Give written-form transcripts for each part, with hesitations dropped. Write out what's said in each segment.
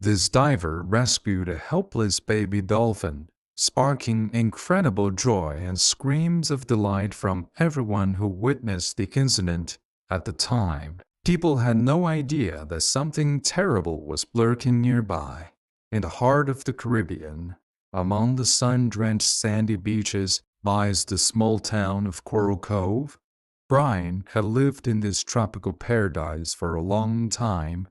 This diver rescued a helpless baby dolphin, sparking incredible joy and screams of delight from everyone who witnessed the incident. At the time, people had no idea that something terrible was lurking nearby. In the heart of the Caribbean, among the sun-drenched sandy beaches, lies the small town of Coral Cove. Brian had lived in this tropical paradise for a long time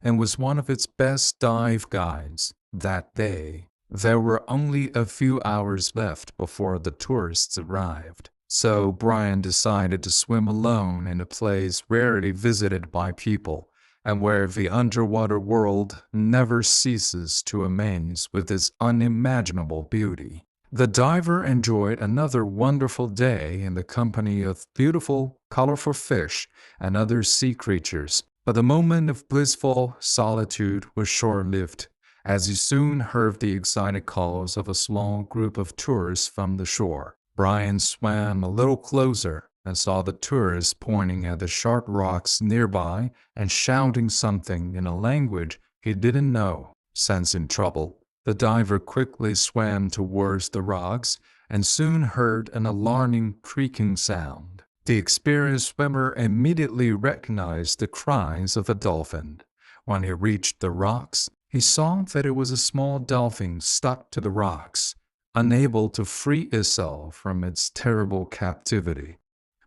and was one of its best dive guides. That day, there were only a few hours left before the tourists arrived, so Brian decided to swim alone in a place rarely visited by people and where the underwater world never ceases to amaze with its unimaginable beauty. The diver enjoyed another wonderful day in the company of beautiful, colorful fish and other sea creatures, but the moment of blissful solitude was short-lived, as he soon heard the excited calls of a small group of tourists from the shore. Brian swam a little closer and saw the tourists pointing at the sharp rocks nearby and shouting something in a language he didn't know. Sensing trouble, the diver quickly swam towards the rocks and soon heard an alarming creaking sound. The experienced swimmer immediately recognized the cries of a dolphin. When he reached the rocks, he saw that it was a small dolphin stuck to the rocks, unable to free itself from its terrible captivity.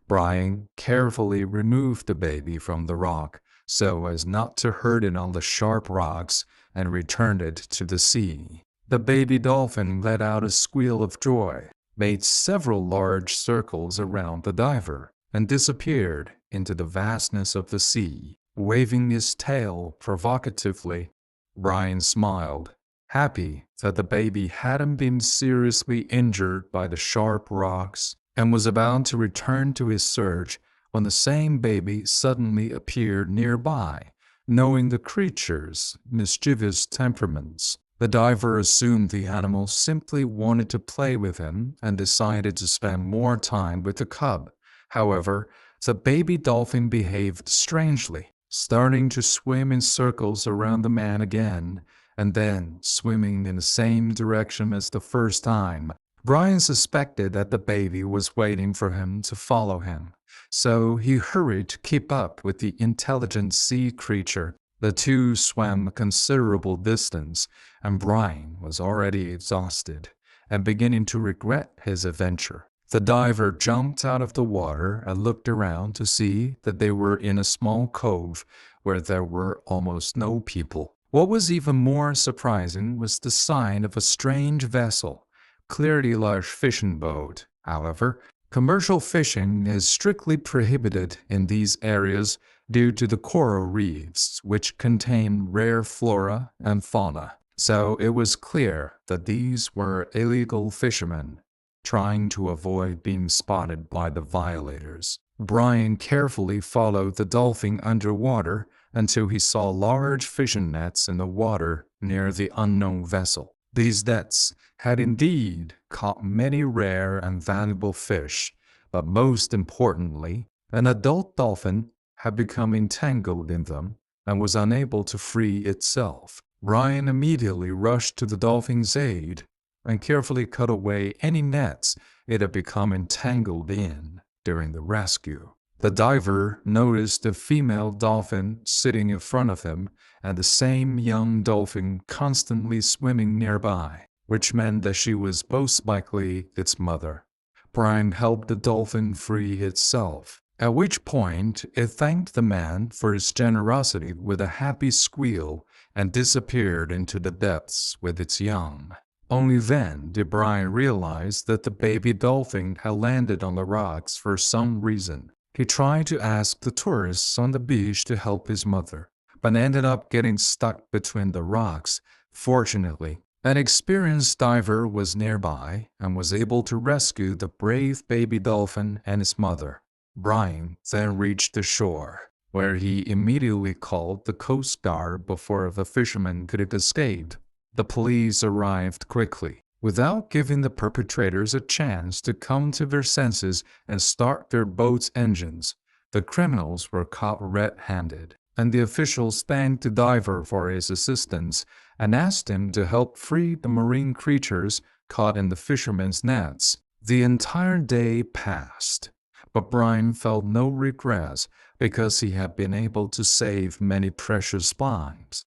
Brian carefully removed the baby from the rock so as not to hurt it on the sharp rocks and returned it to the sea. The baby dolphin let out a squeal of joy, made several large circles around the diver, and disappeared into the vastness of the sea, waving his tail provocatively. Brian smiled, happy that the baby hadn't been seriously injured by the sharp rocks, and was about to return to his search when the same baby suddenly appeared nearby. Knowing the creature's mischievous temperaments, the diver assumed the animal simply wanted to play with him and decided to spend more time with the cub. However, the baby dolphin behaved strangely, starting to swim in circles around the man again, and then swimming in the same direction as the first time. Brian suspected that the baby was waiting for him to follow him, so he hurried to keep up with the intelligent sea creature. The two swam a considerable distance, and Brian was already exhausted and beginning to regret his adventure. The diver jumped out of the water and looked around to see that they were in a small cove where there were almost no people. What was even more surprising was the sign of a strange vessel, clearly a large fishing boat. However, commercial fishing is strictly prohibited in these areas due to the coral reefs, which contain rare flora and fauna. So it was clear that these were illegal fishermen trying to avoid being spotted by the violators. Brian carefully followed the dolphin underwater until he saw large fishing nets in the water near the unknown vessel. These nets had indeed caught many rare and valuable fish, but most importantly, an adult dolphin had become entangled in them and was unable to free itself. Brian immediately rushed to the dolphin's aid and carefully cut away any nets it had become entangled in during the rescue. The diver noticed a female dolphin sitting in front of him and the same young dolphin constantly swimming nearby, which meant that she was most likely its mother. Brian helped the dolphin free itself, at which point it thanked the man for his generosity with a happy squeal and disappeared into the depths with its young. Only then did Brian realize that the baby dolphin had landed on the rocks for some reason. He tried to ask the tourists on the beach to help his mother, but ended up getting stuck between the rocks. Fortunately, an experienced diver was nearby and was able to rescue the brave baby dolphin and his mother. Brian then reached the shore, where he immediately called the Coast Guard before the fishermen could have escaped. The police arrived quickly, without giving the perpetrators a chance to come to their senses and start their boat's engines. The criminals were caught red-handed, and the officials thanked the diver for his assistance and asked him to help free the marine creatures caught in the fishermen's nets. The entire day passed, but Brian felt no regrets because he had been able to save many precious lives.